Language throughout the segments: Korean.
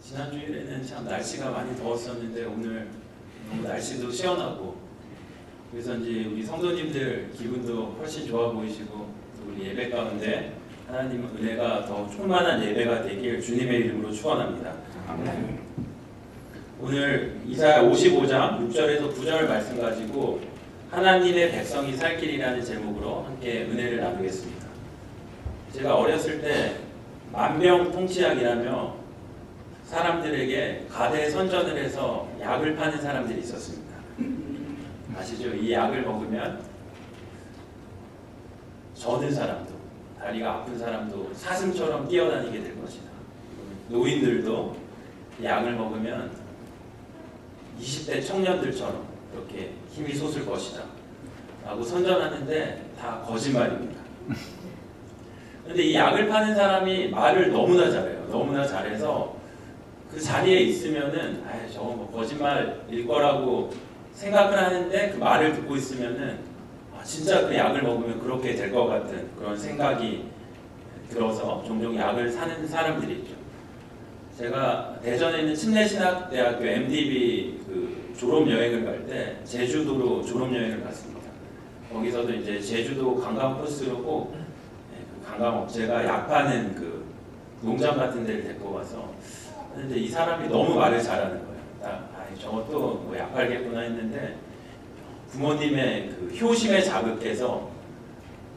지난주일에는 참 날씨가 많이 더웠었는데 오늘 너무 날씨도 시원하고 그래서인지 우리 성도님들 기분도 훨씬 좋아 보이시고 또 우리 예배 가운데 하나님 은혜가 더 충만한 예배가 되길 주님의 이름으로 축원합니다. 오늘 이사야 55장 6절에서 9절 말씀 가지고 하나님의 백성이 살 길이라는 제목으로 함께 은혜를 나누겠습니다. 제가 어렸을 때 만병통치약이라며 사람들에게 가대 선전을 해서 약을 파는 사람들이 있었습니다. 아시죠? 이 약을 먹으면 저는 사람도, 다리가 아픈 사람도 사슴처럼 뛰어다니게 될 것이다. 노인들도 약을 먹으면 20대 청년들처럼 이렇게 힘이 솟을 것이다 라고 선전하는데 다 거짓말입니다. 근데 이 약을 파는 사람이 말을 너무나 잘해요. 너무나 잘해서 그 자리에 있으면은 저거 뭐 거짓말일 거라고 생각을 하는데 그 말을 듣고 있으면은 진짜 그 약을 먹으면 그렇게 될 것 같은 그런 생각이 들어서 종종 약을 사는 사람들이 있죠. 제가 대전에 있는 침례신학대학교 MDB 그 졸업 여행을 갈 때 제주도로 졸업 여행을 갔습니다. 거기서도 이제 제주도 관광 코스로 꼭 그 관광 업체가 약 파는 그 농장 같은 데를 데리고 가서 근데 이 사람이 너무 말을 잘하는 거예요. 저것도 뭐 약 팔겠구나 했는데 부모님의 그 효심에 자극해서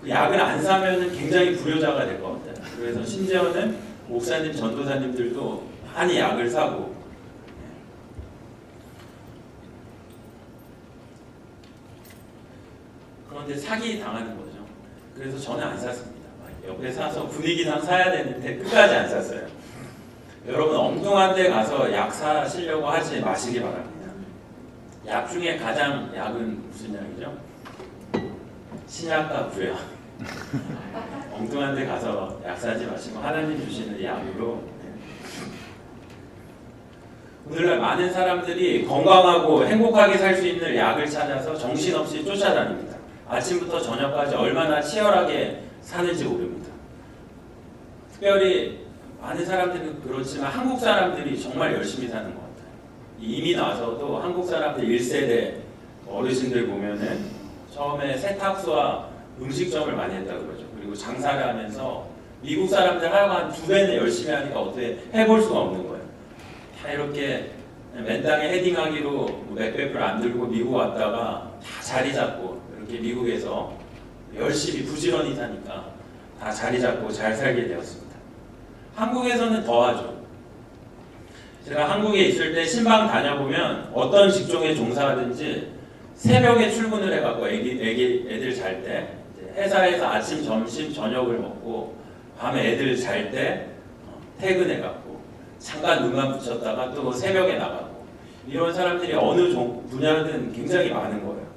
그 약을 안 사면은 굉장히 불효자가 될 것 같아요. 그래서 심지어는 목사님, 전도사님들도 많이 약을 사고 그런데 사기 당하는 거죠. 그래서 저는 안 샀습니다. 옆에 사서 분위기상 사야 되는데 끝까지 안 샀어요. 여러분 엉뚱한 데 가서 약 사시려고 하지 마시기 바랍니다. 약 중에 가장 약은 무슨 약이죠? 신약과 구약. 엉뚱한 데 가서 약 사지 마시고 하나님 주시는 약으로. 오늘날 많은 사람들이 건강하고 행복하게 살 수 있는 약을 찾아서 정신없이 쫓아다닙니다. 아침부터 저녁까지 얼마나 치열하게 사는지 모릅니다. 특별히 많은 사람들은 그렇지만 한국 사람들이 정말 열심히 사는 것 같아요. 이민 와서도 한국 사람들 1세대 어르신들 보면은 처음에 세탁소와 음식점을 많이 했다고 그러죠. 그리고 장사를 하면서 미국 사람들 하여간 2배는 열심히 하니까 어떻게 해볼 수가 없는 거예요. 다 이렇게 맨땅에 헤딩하기로 맥백을 안 들고 미국 왔다가 다 자리 잡고 이렇게 미국에서 열심히 부지런히 사니까 다 자리 잡고 잘 살게 되었습니다. 한국에서는 더하죠. 제가 한국에 있을 때 신방 다녀보면 어떤 직종에 종사하든지 새벽에 출근을 해갖고 애들 잘 때 회사에서 아침, 점심, 저녁을 먹고 밤에 애들 잘 때 퇴근해갖고 잠깐 눈만 붙였다가 또 새벽에 나가고 이런 사람들이 어느 분야든 굉장히 많은 거예요.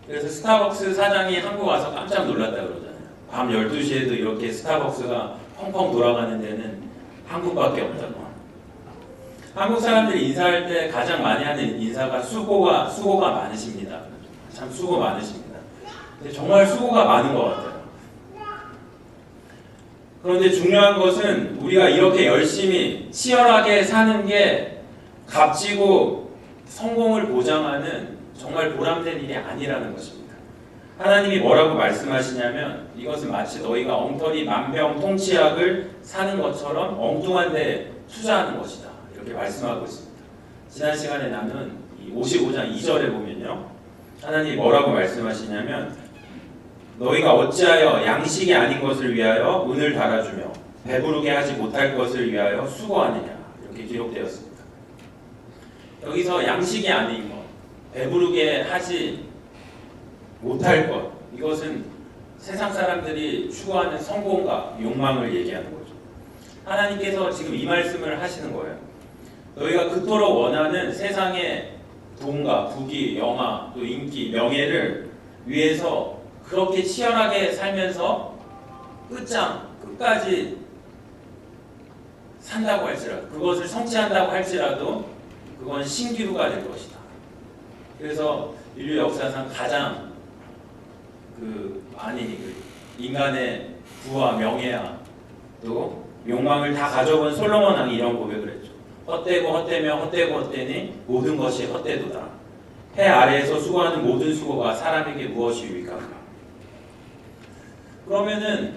그래서 스타벅스 사장이 한국 와서 깜짝 놀랐다 그러잖아요. 밤 12시에도 이렇게 스타벅스가 펑펑 돌아가는 데는 한국밖에 없다고. 한국 사람들이 인사할 때 가장 많이 하는 인사가 수고가 많으십니다. 참 수고 많으십니다. 근데 정말 수고가 많은 것 같아요. 그런데 중요한 것은 우리가 이렇게 열심히 치열하게 사는 게 값지고 성공을 보장하는 정말 보람된 일이 아니라는 것입니다. 하나님이 뭐라고 말씀하시냐면 이것은 마치 너희가 엉터리 만병통치약을 사는 것처럼 엉뚱한 데 투자하는 것이다. 이렇게 말씀하고 있습니다. 지난 시간에 나눈 55장 2절에 보면요. 하나님이 뭐라고 말씀하시냐면 너희가 어찌하여 양식이 아닌 것을 위하여 은을 달아주며 배부르게 하지 못할 것을 위하여 수고하느냐. 이렇게 기록되었습니다. 여기서 양식이 아닌 것, 배부르게 하지 못할 것, 이것은 세상 사람들이 추구하는 성공과 욕망을 얘기하는 거죠. 하나님께서 지금 이 말씀을 하시는 거예요. 너희가 그토록 원하는 세상의 돈과 부귀, 영화, 또 인기, 명예를 위해서 그렇게 치열하게 살면서 끝까지 산다고 할지라도, 그것을 성취한다고 할지라도 그건 신기루가 될 것이다. 그래서 인류 역사상 가장 인간의 부와 명예와 또 욕망을 다 가져본 솔로몬 왕이 이런 고백을 했죠. 헛되고 헛되며 헛되고 헛되니 모든 것이 헛되도다. 해 아래에서 수고하는 모든 수고가 사람에게 무엇이 유익한가? 그러면은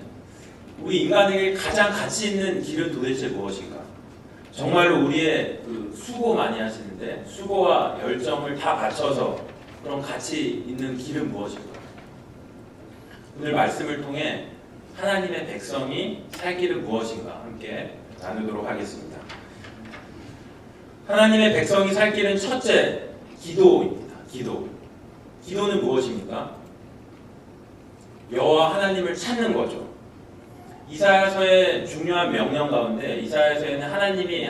우리 인간에게 가장 가치 있는 길은 도대체 무엇인가? 정말로 우리의 그 수고 많이 하시는데 수고와 열정을 다 바쳐서 그런 가치 있는 길은 무엇인가? 오늘 말씀을 통해 하나님의 백성이 살 길은 무엇인가 함께 나누도록 하겠습니다. 하나님의 백성이 살 길은 첫째, 기도입니다. 기도는 무엇입니까? 여호와 하나님을 찾는 거죠. 이사야서의 중요한 명령 가운데 이사야서에는 하나님이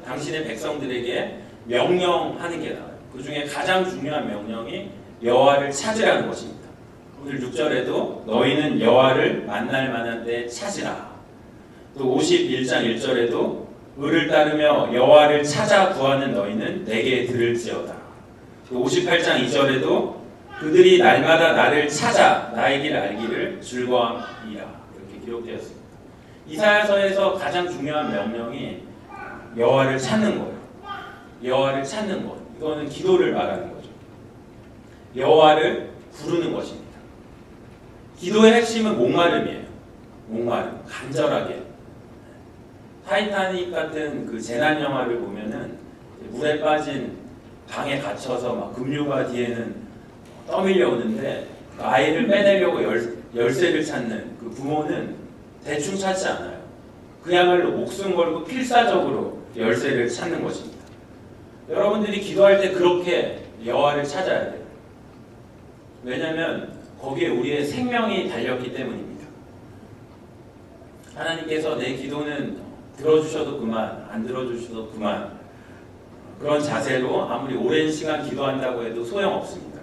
당신의 백성들에게 명령하는 게 나와요. 그 중에 가장 중요한 명령이 여호와를 찾으라는 것입니다. 오늘 6절에도 너희는 여호와를 만날 만한 때 찾으라. 또 51장 1절에도 의를 따르며 여호와를 찾아 구하는 너희는 내게 들을지어다. 또 58장 2절에도 그들이 날마다 나를 찾아 나의 길 알기를 즐거워함이라 이렇게 기록되었습니다. 이사야서에서 가장 중요한 명령이 여호와를 찾는 거예요. 여호와를 찾는 것. 이거는 기도를 말하는 거죠. 여호와를 부르는 것입니다. 기도의 핵심은 목마름이에요. 목마름, 간절하게. 타이타닉 같은 그 재난 영화를 보면은 물에 빠진 방에 gat혀서 막 급류가 뒤에는 떠밀려 오는데 그 아이를 빼내려고 열쇠를 찾는 그 부모는 대충 찾지 않아요. 그야말로 목숨 걸고 필사적으로 열쇠를 찾는 것입니다. 여러분들이 기도할 때 그렇게 여호와를 찾아야 돼요. 왜냐하면 거기에 우리의 생명이 달렸기 때문입니다. 하나님께서 내 기도는 들어주셔도 그만, 안 들어주셔도 그만, 그런 자세로 아무리 오랜 시간 기도한다고 해도 소용없습니다.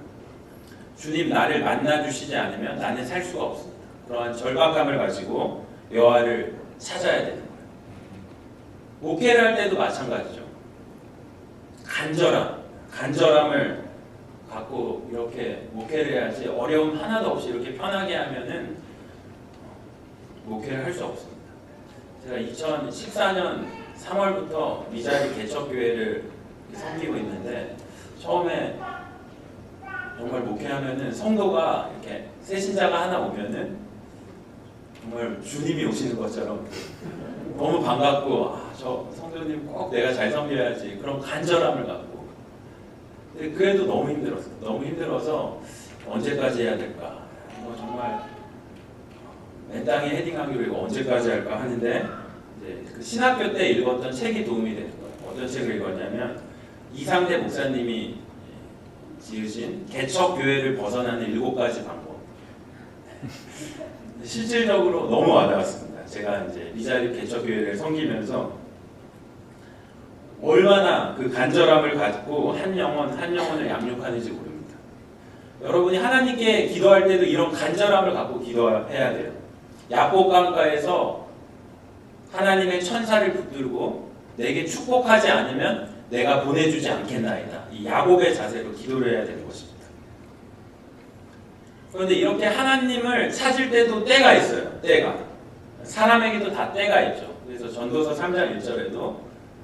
주님 나를 만나주시지 않으면 나는 살 수가 없습니다. 그러한 절박함을 가지고 여호와를 찾아야 되는 거예요. 목회를 할 때도 마찬가지죠. 간절함을 갖고 이렇게 목회를 해야지 어려움 하나도 없이 이렇게 편하게 하면은 목회를 할 수 없습니다. 제가 2014년 3월부터 미자리 개척교회를 섬기고 있는데 처음에 정말 목회하면은 성도가 이렇게 새신자가 하나 오면은 정말 주님이 오시는 것처럼 너무 반갑고 저 성도님 꼭 내가 잘 섬겨야지 그런 간절함을 갖고 근데 그래도 너무 힘들어서 언제까지 해야 될까 정말 맨 땅에 헤딩하기로 이거 언제까지 할까 하는데 이제 그 신학교 때 읽었던 책이 도움이 되는 거예요. 어떤 책을 읽었냐면 이상대 목사님이 지으신 개척교회를 벗어나는 7가지 방법. 실질적으로 너무 와닿았습니다. 제가 이제 미자립 개척교회를 섬기면서 얼마나 그 간절함을 갖고 한 영혼을 양육하는지 모릅니다. 여러분이 하나님께 기도할 때도 이런 간절함을 갖고 기도해야 돼요. 야곱 강가에서 하나님의 천사를 붙들고 내게 축복하지 않으면 내가 보내주지 않겠나이다. 이 야곱의 자세로 기도를 해야 되는 것입니다. 그런데 이렇게 하나님을 찾을 때도 때가 있어요. 때가. 사람에게도 다 때가 있죠. 그래서 전도서 3장 1절에도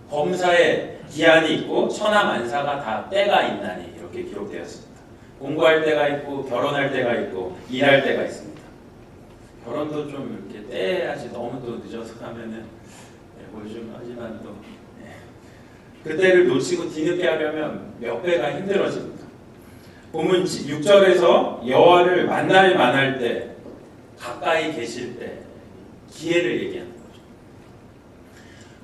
범사에 기한이 있고 천하만사가 다 때가 있나니 이렇게 기록되었습니다. 공부할 때가 있고 결혼할 때가 있고 일할 때가 있습니다. 결혼도 좀 이렇게 때야지 너무 또 늦어서 하면은 뭘 좀 하지만 또 그때를 놓치고 뒤늦게 하려면 몇 배가 힘들어집니다. 본문 6절에서 여호와를 만날 만할 때 가까이 계실 때 기회를 얘기하는 거죠.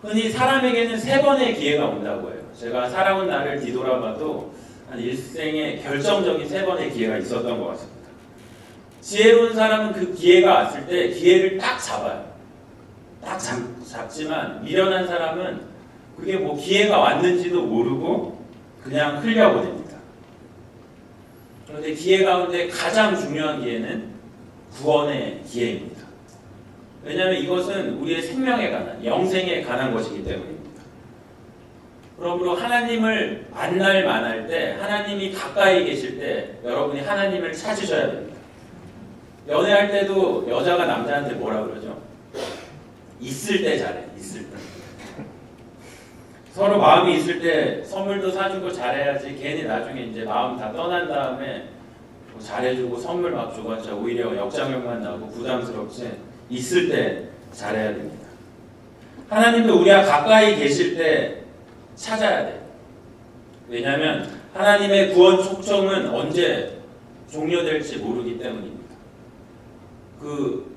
흔히 사람에게는 3번의 기회가 온다고 해요. 제가 살아온 날을 뒤돌아봐도 한 일생에 결정적인 3번의 기회가 있었던 것 같습니다. 지혜로운 사람은 그 기회가 왔을 때 기회를 딱 잡아요. 딱 잡지만 미련한 사람은 그게 뭐 기회가 왔는지도 모르고 그냥 흘려보냅니다. 그런데 기회 가운데 가장 중요한 기회는 구원의 기회입니다. 왜냐하면 이것은 우리의 생명에 관한, 영생에 관한 것이기 때문입니다. 그러므로 하나님을 만날 만할 때, 하나님이 가까이 계실 때 여러분이 하나님을 찾으셔야 됩니다. 연애할 때도 여자가 남자한테 뭐라 그러죠? 있을 때 잘해. 있을 때. 서로 마음이 있을 때 선물도 사주고 잘해야지. 괜히 나중에 이제 마음 다 떠난 다음에 뭐 잘해주고 선물 막 줘봤자 오히려 역작용만 나고 부담스럽지. 있을 때 잘해야 됩니다. 하나님도 우리가 가까이 계실 때 찾아야 돼. 왜냐하면 하나님의 구원 초청은 언제 종료될지 모르기 때문입니다. 그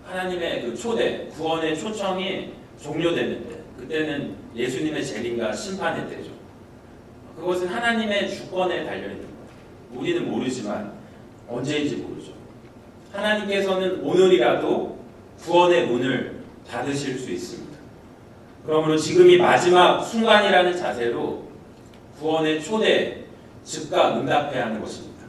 하나님의 그 초대, 구원의 초청이 종료되는데 그때는 예수님의 재림과 심판의 때죠. 그것은 하나님의 주권에 달려있는 거예요. 우리는 모르지만 언제인지 모르죠. 하나님께서는 오늘이라도 구원의 문을 닫으실 수 있습니다. 그러므로 지금이 마지막 순간이라는 자세로 구원의 초대, 즉각 응답해야 하는 것입니다.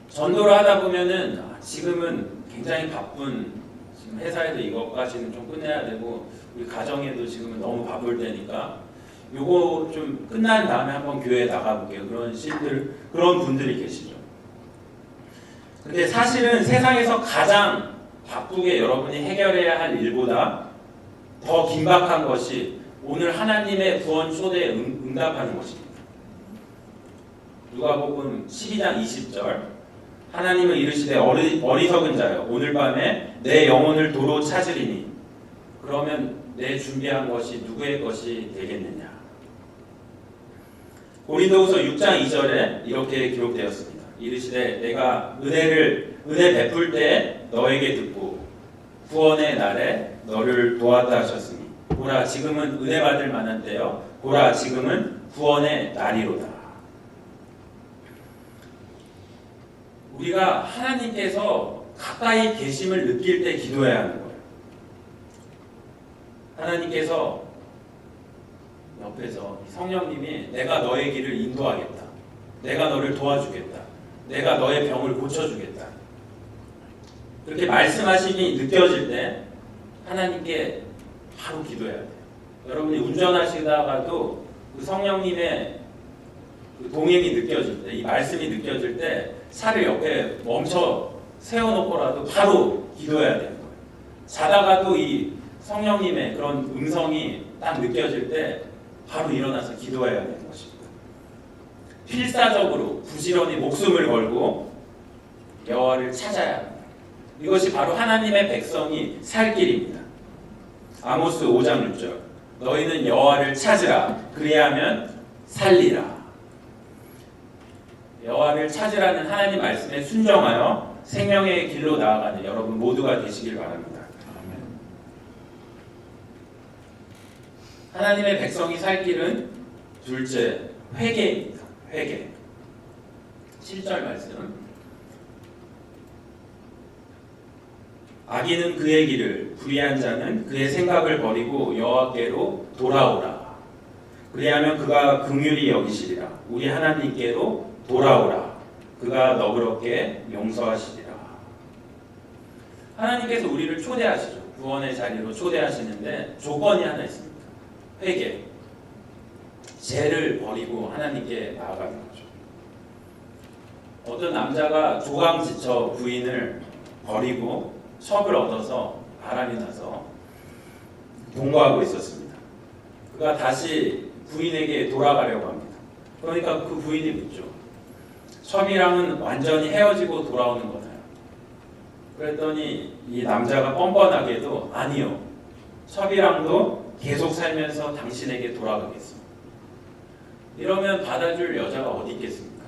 전도를 하다 보면은 지금은 굉장히 바쁜, 지금 회사에도 이것까지는 좀 끝내야 되고 우리 가정에도 지금은 너무 바쁠 때니까 요거 좀 끝난 다음에 한번 교회에 나가볼게요. 그런 신들, 그런 분들이 계시죠. 근데 사실은 세상에서 가장 바쁘게 여러분이 해결해야 할 일보다 더 긴박한 것이 오늘 하나님의 구원 초대에 응답하는 것입니다. 누가복음 12장 20절 하나님은 이르시되 어리석은 자여 오늘 밤에 내 영혼을 도로 찾으리니 그러면 내 준비한 것이 누구의 것이 되겠느냐. 고린도후서 6장 2절에 이렇게 기록되었습니다. 이르시되 내가 은혜 베풀 때 너에게 듣고 구원의 날에 너를 도왔다 하셨으니 보라 지금은 은혜 받을 만한 때요 보라 지금은 구원의 날이로다. 우리가 하나님께서 가까이 계심을 느낄 때 기도해야 하는 거예요. 하나님께서 옆에서 성령님이 내가 너의 길을 인도하겠다. 내가 너를 도와주겠다. 내가 너의 병을 고쳐주겠다. 그렇게 말씀하심이 느껴질 때 하나님께 바로 기도해야 돼요. 여러분이 운전하시다가도 그 성령님의 그 동행이 느껴질 때, 이 말씀이 느껴질 때 차를 옆에 멈춰 세워놓고라도 바로 기도해야 되는 거예요. 자다가도 이 성령님의 그런 음성이 딱 느껴질 때 바로 일어나서 기도해야 되는 것입니다. 필사적으로 부지런히 목숨을 걸고 여호와를 찾아야 합니다. 이것이 바로 하나님의 백성이 살 길입니다. 아모스 5장 6절 너희는 여호와를 찾으라 그리하면 살리라. 여호와를 찾으라는 하나님 말씀에 순종하여 생명의 길로 나아가는 여러분 모두가 되시길 바랍니다. 하나님의 백성이 살 길은 둘째 회개입니다. 회개. 7절 말씀 악인은 그의 길을 불의한 자는 그의 생각을 버리고 여호와께로 돌아오라. 그리하면 그가 긍휼히 여기시리라. 우리 하나님께로 돌아오라. 그가 너그럽게 용서하시리라. 하나님께서 우리를 초대하시죠. 구원의 자리로 초대하시는데 조건이 하나 있습니다. 회개. 죄를 버리고 하나님께 나아가는 거죠. 어떤 남자가 조강 지쳐 부인을 버리고 첩을 얻어서 바람이 나서 동거하고 있었습니다. 그가 다시 부인에게 돌아가려고 합니다. 그러니까 그 부인이 묻죠. 첩이랑은 완전히 헤어지고 돌아오는 거나요? 그랬더니 이 남자가 뻔뻔하게도 아니요. 첩이랑도 계속 살면서 당신에게 돌아가겠습니다. 이러면 받아줄 여자가 어디 있겠습니까?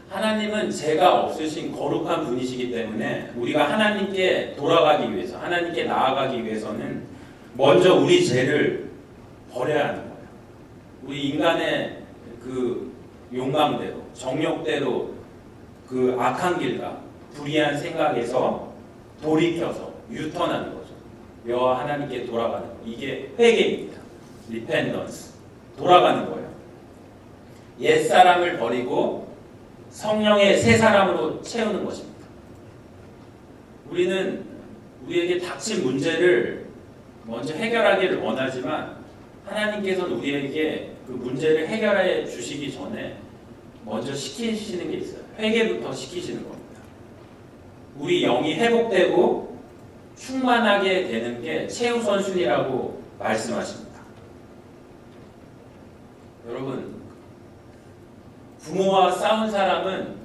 하나님은 죄가 없으신 거룩한 분이시기 때문에 우리가 하나님께 돌아가기 위해서, 하나님께 나아가기 위해서는 먼저 우리 죄를 버려야 하는 거예요. 우리 인간의 그 욕망대로, 정욕대로 그 악한 길과 불의한 생각에서 돌이켜서 유턴하는 거죠. 여호와 하나님께 돌아가는 거. 이게 회개입니다. 리펜던스. 돌아가는 거예요. 옛사람을 버리고 성령의 새 사람으로 채우는 것입니다. 우리는 우리에게 닥친 문제를 먼저 해결하기를 원하지만 하나님께서는 우리에게 그 문제를 해결해 주시기 전에 먼저 시키시는 게 있어요. 회개부터 시키시는 겁니다. 우리 영이 회복되고 충만하게 되는 게 최우선순위라고 말씀하십니다. 여러분, 부모와 싸운 사람은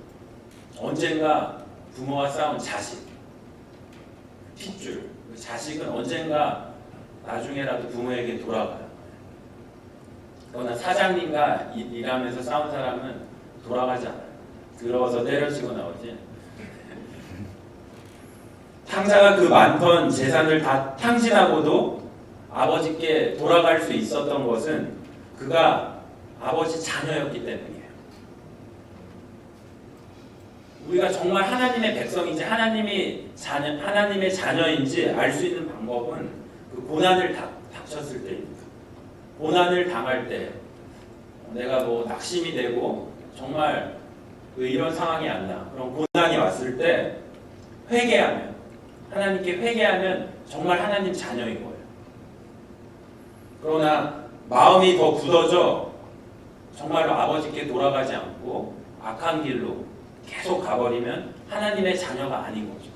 언젠가 부모와 싸운 자식, 핏줄, 자식은 언젠가 나중에라도 부모에게 돌아가요. 그러나 사장님과 일하면서 싸운 사람은 돌아가지 않아요. 들어와서 때려치고 나오지. 탕자가 그 많던 재산을 다 탕진하고도 아버지께 돌아갈 수 있었던 것은 그가 아버지 자녀였기 때문이에요. 우리가 정말 하나님의 백성인지 하나님의 자녀인지 알 수 있는 방법은 그 고난을 닥쳤을 때입니다. 고난을 당할 때 내가 뭐 낙심이 되고 정말 왜 이런 상황이 안 나? 그런 고난이 왔을 때 회개하면, 하나님께 회개하면 정말 하나님 자녀인 거예요. 그러나 마음이 더 굳어져 정말로 아버지께 돌아가지 않고 악한 길로 계속 가버리면 하나님의 자녀가 아닌 거죠.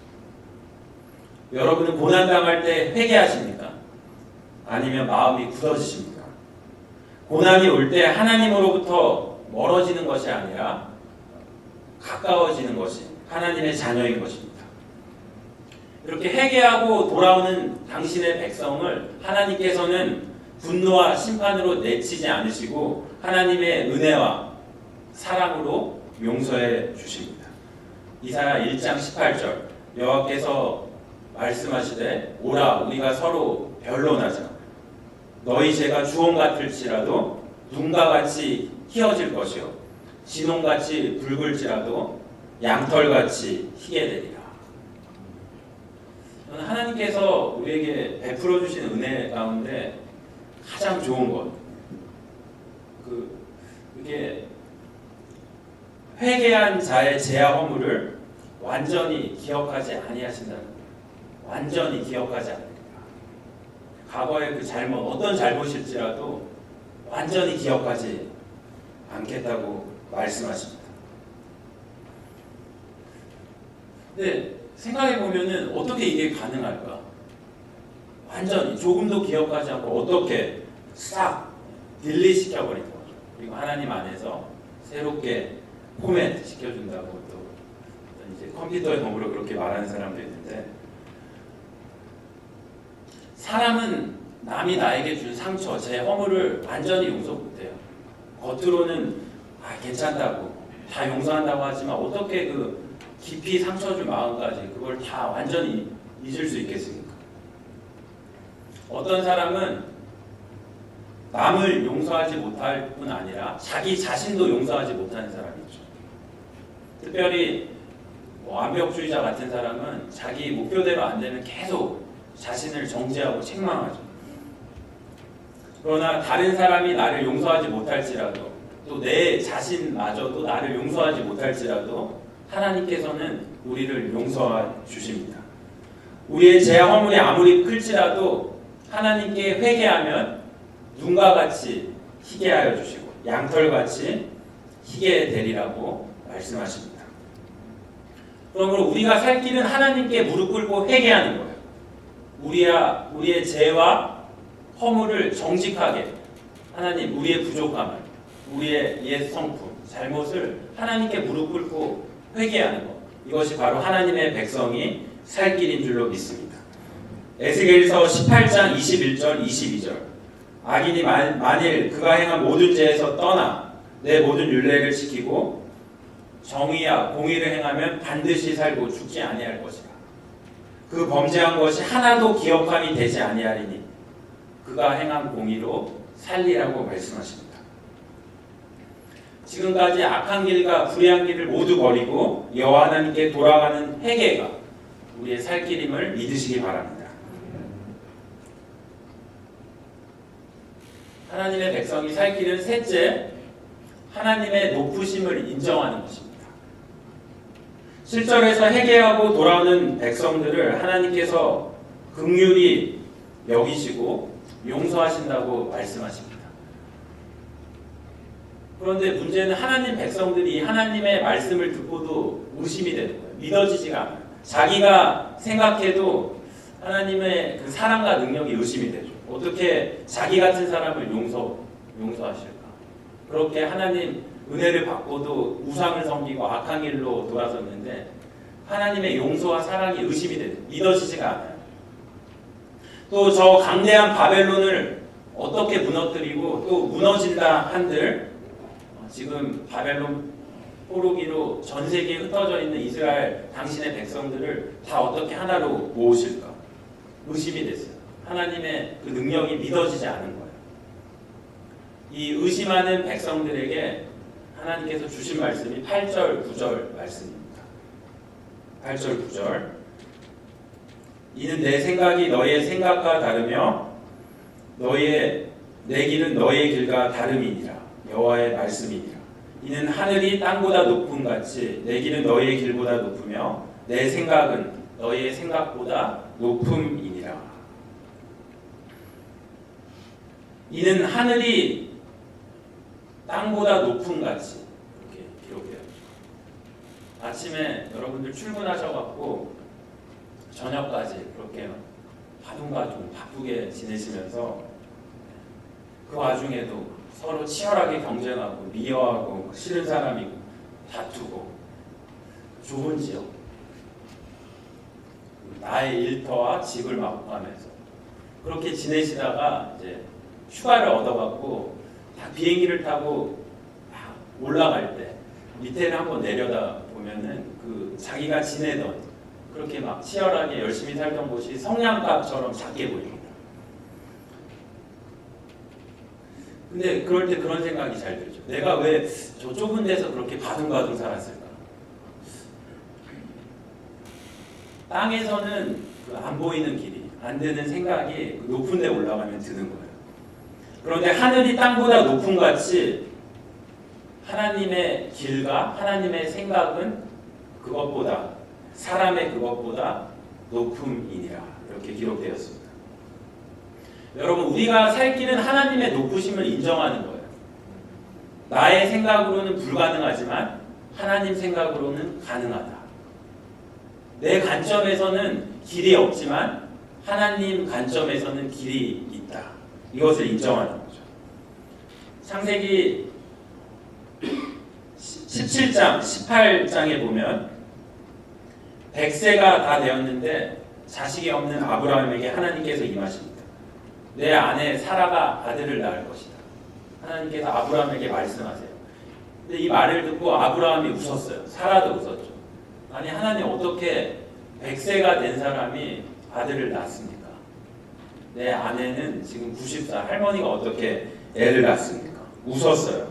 여러분은 고난당할 때 회개하십니까? 아니면 마음이 굳어지십니까? 고난이 올 때 하나님으로부터 멀어지는 것이 아니라 가까워지는 것이 하나님의 자녀인 것입니다. 이렇게 회개하고 돌아오는 당신의 백성을 하나님께서는 분노와 심판으로 내치지 않으시고 하나님의 은혜와 사랑으로 용서해 주십니다. 이사야 1장 18절 여호와께서 말씀하시되 오라 우리가 서로 변론하자. 너희 죄가 주홍 같을지라도 눈과 같이 희어질 것이요 진홍같이 붉을지라도 양털같이 희게 되리라. 저는 하나님께서 우리에게 베풀어 주신 은혜 가운데 가장 좋은 것, 그게 회개한 자의 죄와 허물을 완전히 기억하지 아니하신다는 거예요. 완전히 기억하지 않는다. 과거의 그 잘못, 어떤 잘못일지라도 완전히 기억하지 않겠다고 말씀하십니다. 근데 생각해 보면은 어떻게 이게 가능할까? 완전히 조금도 기억하지 않고 어떻게 싹 딜릿 시켜버린 거죠. 그리고 하나님 안에서 새롭게 포맷 시켜준다고 또 이제 컴퓨터의 법으로 그렇게 말하는 사람도 있는데, 사람은 남이 나에게 준 상처, 제 허물을 완전히 용서 못해요. 겉으로는 괜찮다고 다 용서한다고 하지만 어떻게 그 깊이 상처 준 마음까지 그걸 다 완전히 잊을 수 있겠습니까? 어떤 사람은 남을 용서하지 못할 뿐 아니라 자기 자신도 용서하지 못하는 사람이 있죠. 특별히 완벽주의자 같은 사람은 자기 목표대로 안 되면 계속 자신을 정죄하고 책망하죠. 그러나 다른 사람이 나를 용서하지 못할지라도 또 내 자신마저도 나를 용서하지 못할지라도 하나님께서는 우리를 용서해 주십니다. 우리의 죄와 허물이 아무리 클지라도 하나님께 회개하면 눈과 같이 희게 하여 주시고 양털같이 희게 되리라고 말씀하십니다. 그러므로 우리가 살 길은 하나님께 무릎 꿇고 회개하는 거예요. 우리의 죄와 허물을 정직하게, 하나님 우리의 부족함을, 우리의 옛 성품, 잘못을 하나님께 무릎 꿇고 회개하는 것, 이것이 바로 하나님의 백성이 살 길인 줄로 믿습니다. 에스겔서 18장 21절 22절 악인이 만일 그가 행한 모든 죄에서 떠나 내 모든 율례를 지키고 정의와 공의를 행하면 반드시 살고 죽지 아니할 것이라. 그 범죄한 것이 하나도 기억함이 되지 아니하리니 그가 행한 공의로 살리라고 말씀하십니다. 지금까지 악한 길과 불의한 길을 모두 버리고 여호와 하나님께 돌아가는 회개가 우리의 살 길임을 믿으시기 바랍니다. 하나님의 백성이 살 길은 셋째, 하나님의 높으심을 인정하는 것입니다. 7절에서 회개하고 돌아오는 백성들을 하나님께서 긍휼히 여기시고 용서하신다고 말씀하십니다. 그런데 문제는 하나님 백성들이 하나님의 말씀을 듣고도 의심이 되는 거예요. 믿어지지가 않아요. 자기가 생각해도 하나님의 그 사랑과 능력이 의심이 되죠. 어떻게 자기 같은 사람을 용서하실까? 그렇게 하나님 은혜를 받고도 우상을 섬기고 악한 길로 돌아섰는데 하나님의 용서와 사랑이 의심이 되죠. 믿어지지가 않아요. 또 저 강대한 바벨론을 어떻게 무너뜨리고 또 무너진다 한들 지금 바벨론 포로기로 전 세계에 흩어져 있는 이스라엘 당신의 백성들을 다 어떻게 하나로 모으실까? 의심이 됐어요. 하나님의 그 능력이 믿어지지 않은 거예요. 이 의심하는 백성들에게 하나님께서 주신 말씀이 8절, 9절 말씀입니다. 8절, 9절. 이는 내 생각이 너의 생각과 다르며 내 길은 너의 길과 다름이니라. 여호와의 말씀이니라. 이는 하늘이 땅보다 높음 같이 내 길은 너의 길보다 높으며 내 생각은 너의 생각보다 높음이니라. 이는 하늘이 땅보다 높음 같이 이렇게 기록돼요. 아침에 여러분들 출근하셔갖고 저녁까지 그렇게 바둥바둥 바쁘게 지내시면서 그 와중에도 서로 치열하게 경쟁하고 미워하고 싫은 사람이고 다투고 좁은 지역 나의 일터와 집을 막가면서 그렇게 지내시다가 이제 휴가를 얻어갖고 다 비행기를 타고 막 올라갈 때 밑에를 한번 내려다 보면은 그 자기가 지내던 그렇게 막 치열하게 열심히 살던 곳이 성냥갑처럼 작게 보입니다. 근데 그럴 때 그런 생각이 잘 들죠. 내가 왜 저 좁은 데서 그렇게 바둥바둥 살았을까? 땅에서는 안 보이는 길이, 안 드는 생각이 높은 데 올라가면 드는 거예요. 그런데 하늘이 땅보다 높은 같이 하나님의 길과 하나님의 생각은 그것보다, 사람의 그것보다 높음이니라. 이렇게 기록되었습니다. 여러분, 우리가 살 길은 하나님의 높으심을 인정하는 거예요. 나의 생각으로는 불가능하지만 하나님 생각으로는 가능하다. 내 관점에서는 길이 없지만 하나님 관점에서는 길이 있다. 이것을 인정하는 거죠. 창세기 17장, 18장에 보면 100세가 다 되었는데 자식이 없는 아브라함에게 하나님께서 임하십니다. 내 아내 사라가 아들을 낳을 것이다. 하나님께서 아브라함에게 말씀하세요. 근데 이 말을 듣고 아브라함이 웃었어요. 사라도 웃었죠. 아니, 하나님 어떻게 100세가 된 사람이 아들을 낳습니까? 내 아내는 지금 90살, 할머니가 어떻게 애를 낳습니까? 웃었어요.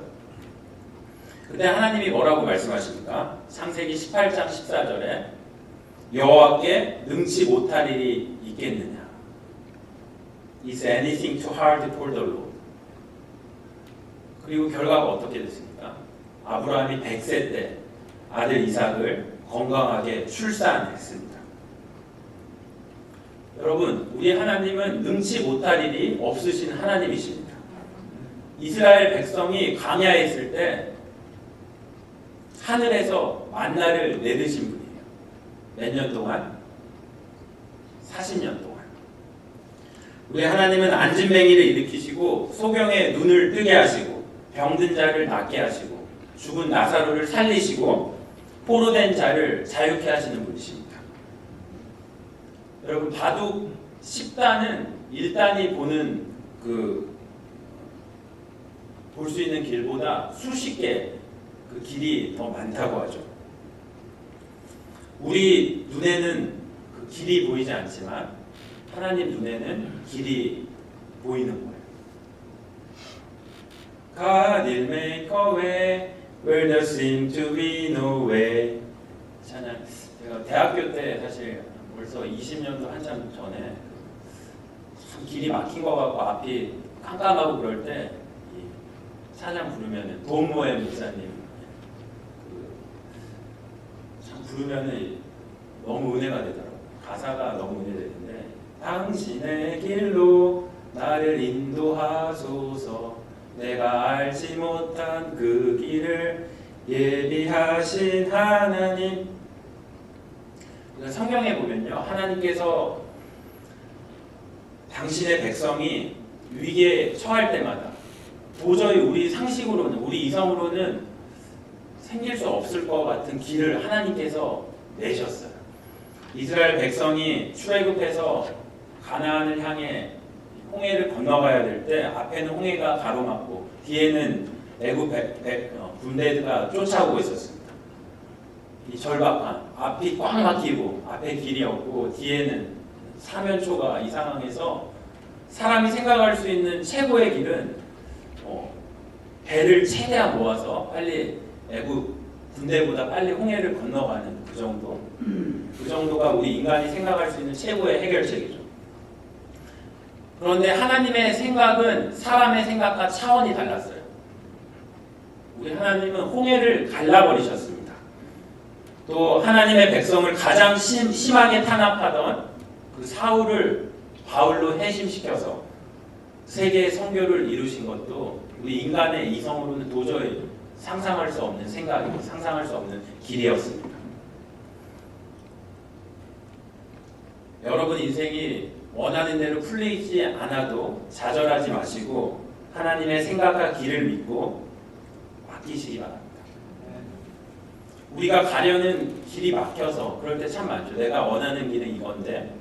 그때 하나님이 뭐라고 말씀하십니까? 창세기 18장 14절에 여호와께 능치 못할 일이 있겠느냐? Is anything too hard for the Lord? 그리고 결과가 어떻게 됐습니까? 아브라함이 100세 때 아들 이삭을 건강하게 출산했습니다. 여러분, 우리 하나님은 능치 못할 일이 없으신 하나님이십니다. 이스라엘 백성이 광야에 있을 때 하늘에서 만나를 내리신 분이에요. 몇 년 동안? 40년 동안. 우리 하나님은 안진뱅이를 일으키시고 소경의 눈을 뜨게 하시고 병든 자를 낫게 하시고 죽은 나사로를 살리시고 포로된 자를 자유케 하시는 분이십니다. 여러분, 바둑 10단은 1단이 보는 볼 수 있는 길보다 수십 개 그 길이 더 많다고 하죠. 우리 눈에는 그 길이 보이지 않지만 하나님 눈에는 길이 보이는 거예요. God will make a way where there seems to be no way. 찬양. 제가 대학교 때 사실 벌써 20년도 한참 전에 참 길이 막힌 거 같고 앞이 깜깜하고 그럴 때 찬양 부르면은 도모의 목사님 참 부르면은 너무 은혜가 되더라고요. 가사가 너무 은혜되는데 당신의 길로 나를 인도하소서 내가 알지 못한 그 길을 예비하신 하나님. 성경에 보면요, 하나님께서 당신의 백성이 위기에 처할 때마다 도저히 우리 상식으로는, 우리 이성으로는 생길 수 없을 것 같은 길을 하나님께서 내셨어요. 이스라엘 백성이 출애굽해서 가나안을 향해 홍해를 건너가야 될 때 앞에는 홍해가 가로막고 뒤에는 애굽 군대가 쫓아오고 있었습니다. 이 절박한, 앞이 꽉 막히고 앞에 길이 없고 뒤에는 사면초가 이 상황에서 사람이 생각할 수 있는 최고의 길은 배를 최대한 모아서 빨리 애굽 군대보다 빨리 홍해를 건너가는 그 정도. 그 정도가 우리 인간이 생각할 수 있는 최고의 해결책이죠. 그런데 하나님의 생각은 사람의 생각과 차원이 달랐어요. 우리 하나님은 홍해를 갈라버리셨습니다. 또 하나님의 백성을 가장 심하게 탄압하던 그 사울을 바울로 해심시켜서 세계의 선교를 이루신 것도 우리 인간의 이성으로는 도저히 상상할 수 없는 생각이고 상상할 수 없는 길이었습니다. 여러분 인생이 원하는 대로 풀리지 않아도 좌절하지 마시고 하나님의 생각과 길을 믿고 맡기시기 바랍니다. 우리가 가려는 길이 막혀서 그럴 때 참 많죠. 내가 원하는 길은 이건데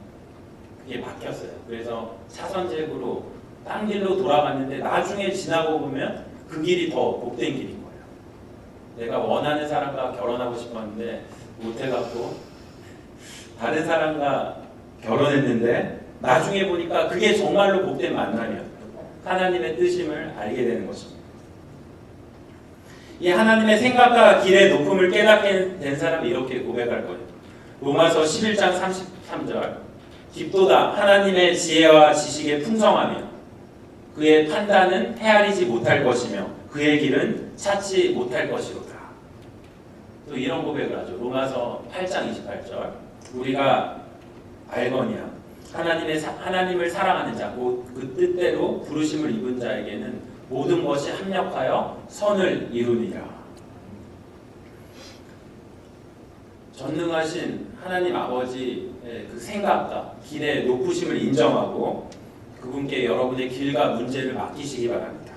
그게 막혔어요. 그래서 차선책으로 딴 길로 돌아갔는데 나중에 지나고 보면 그 길이 더 복된 길인 거예요. 내가 원하는 사람과 결혼하고 싶었는데 못해갖고 다른 사람과 결혼했는데 나중에 보니까 그게 정말로 복된 만남이었어요. 하나님의 뜻임을 알게 되는 것입니다. 이 하나님의 생각과 길의 높음을 깨닫게 된 사람이 이렇게 고백할 거예요. 로마서 11장 33절 깊도다 하나님의 지혜와 지식의 풍성하며 그의 판단은 헤아리지 못할 것이며 그의 길은 찾지 못할 것이로다. 또 이런 고백을 하죠. 로마서 8장 28절 우리가 알거니와 하나님을 사랑하는 자 곧 그 뜻대로 부르심을 입은 자에게는 모든 것이 합력하여 선을 이루니라. 전능하신 하나님 아버지의 그 생각과 길의 높으심을 인정하고 그분께 여러분의 길과 문제를 맡기시기 바랍니다.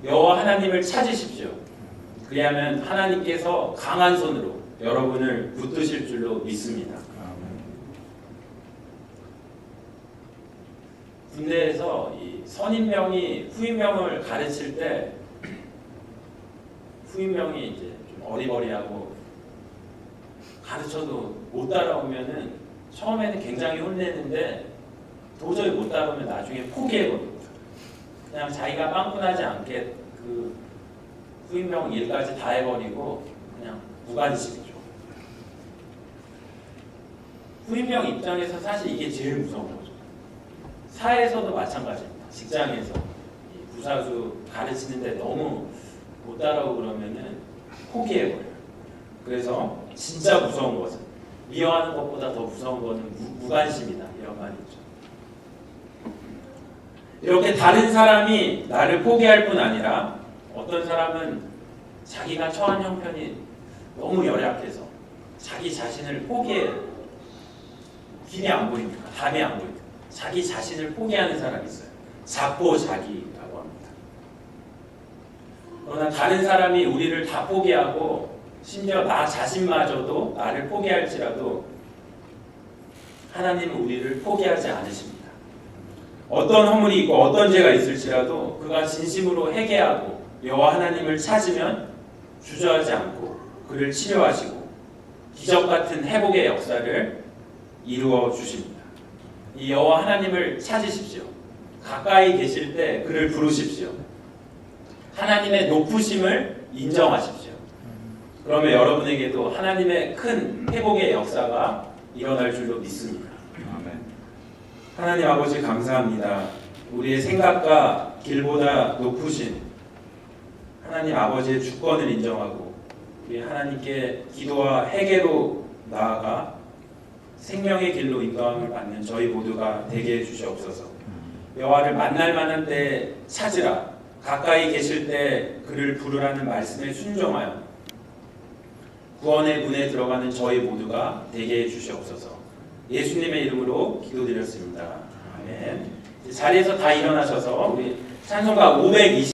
여호와 하나님을 찾으십시오. 그리하면 하나님께서 강한 손으로 여러분을 붙드실 줄로 믿습니다. 군대에서 이 선임명이 후임명을 가르칠 때 후임명이 이제 좀 어리버리하고 가르쳐도 못 따라오면은 처음에는 굉장히 혼내는데 도저히 못 따라오면 나중에 포기해버립니다. 그냥 자기가 빵꾸나지 않게 그 후임명 일까지 다 해버리고 그냥 무관심이죠. 후임명 입장에서 사실 이게 제일 무서운 거죠. 사회에서도 마찬가지입니다. 직장에서 부사수 가르치는데 너무 못 따라오고 그러면은 포기해버려요. 그래서 진짜 무서운 것은 미워하는 것보다 더 무서운 것은 무관심이다. 이런 말이 있죠. 이렇게 다른 사람이 나를 포기할 뿐 아니라 어떤 사람은 자기가 처한 형편이 너무 열악해서 자기 자신을 포기해요. 길이 안 보이니까, 답이 안 보이니까. 자기 자신을 포기하는 사람이 있어요. 자포자기라고 합니다. 그러나 다른 사람이 우리를 다 포기하고 심지어 나 자신마저도 나를 포기할지라도 하나님은 우리를 포기하지 않으십니다. 어떤 허물이 있고 어떤 죄가 있을지라도 그가 진심으로 회개하고 여호와 하나님을 찾으면 주저하지 않고 그를 치료하시고 기적 같은 회복의 역사를 이루어 주십니다. 이 여호와 하나님을 찾으십시오. 가까이 계실 때 그를 부르십시오. 하나님의 높으심을 인정하십시오. 그러면 여러분에게도 하나님의 큰 회복의 역사가 일어날 줄로 믿습니다. 하나님 아버지 감사합니다. 우리의 생각과 길보다 높으신 하나님 아버지의 주권을 인정하고 우리 하나님께 기도와 회개로 나아가 생명의 길로 인도함을 받는 저희 모두가 되게 해주시옵소서. 여호와를 만날 만한 때 찾으라. 가까이 계실 때 그를 부르라는 말씀에 순종하여 구원의 문에 들어가는 저희 모두가 되게 해주시옵소서. 예수님의 이름으로 기도드렸습니다. 아멘. 자리에서 다 일어나셔서 우리 찬송가 520